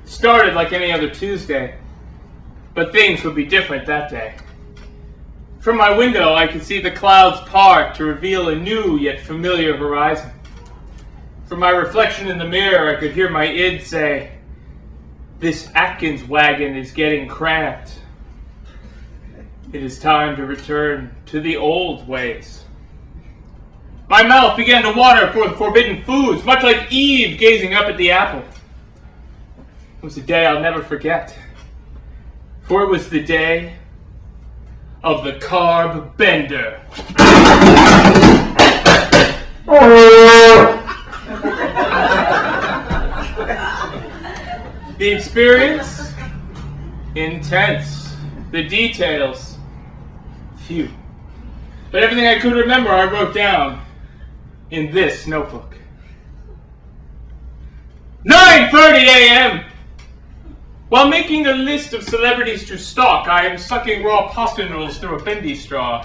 Started like any other Tuesday, but things would be different that day. From my window, I could see the clouds part to reveal a new yet familiar horizon. From my reflection in the mirror, I could hear my id say, "This Atkins wagon is getting cramped. It is time to return to the old ways." My mouth began to water for the forbidden foods, much like Eve gazing up at the apple. It was a day I'll never forget, for it was the day of the carb bender. The experience, intense. The details, few. But everything I could remember I wrote down in this notebook. 9:30 a.m. While making a list of celebrities to stalk, I am sucking raw pasta noodles through a bendy straw.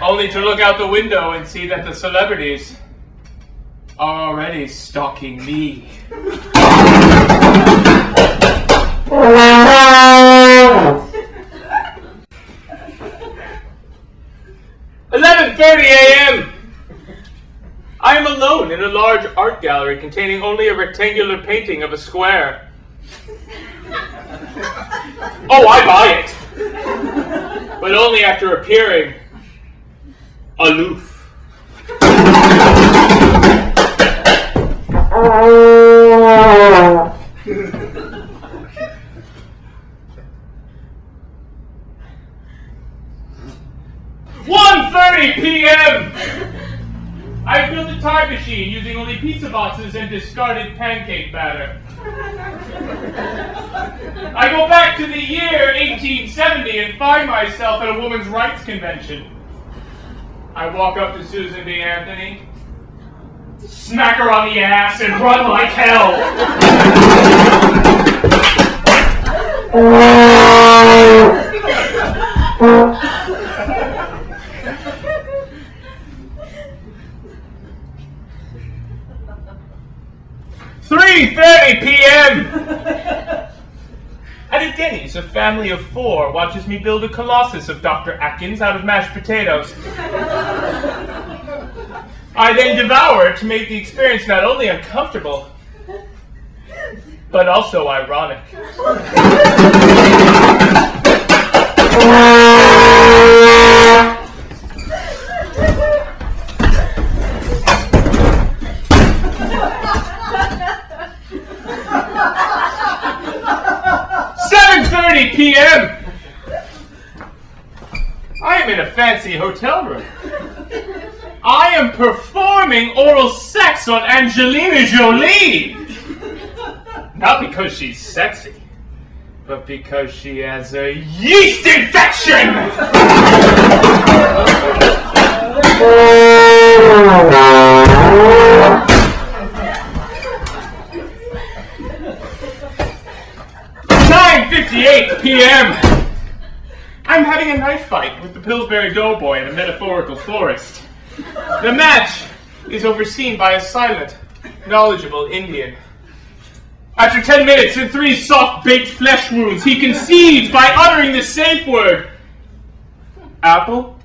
Only to look out the window and see that the celebrities are already stalking me. 11:30 a.m. I am alone in a large art gallery containing only a rectangular painting of a square. Oh, I buy it! But only after appearing aloof. p.m. I built a time machine using only pizza boxes and discarded pancake batter. I go back to the year 1870 and find myself at a women's rights convention. I walk up to Susan B. Anthony, smack her on the ass, and run like hell. 3:30 p.m. At a Denny's, a family of 4 watches me build a colossus of Dr. Atkins out of mashed potatoes. I then devour it to make the experience not only uncomfortable, but also ironic. 7:30 p.m. I am in a fancy hotel room. I am performing oral sex on Angelina Jolie. Not because she's sexy, but because she has a yeast infection. 9:58 p.m. I'm having a knife fight with the Pillsbury Doughboy in a metaphorical forest. The match is overseen by a silent, knowledgeable Indian. After 10 minutes and 3 soft-baked flesh wounds, he concedes by uttering the safe word, apple.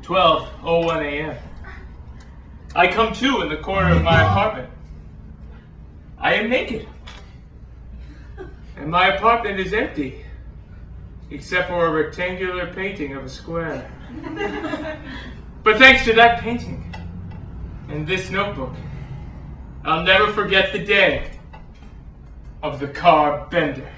"12:01 a.m. I come to in the corner of my apartment. I am naked. And my apartment is empty, except for a rectangular painting of a square. But thanks to that painting and this notebook, I'll never forget the day of the carb bender."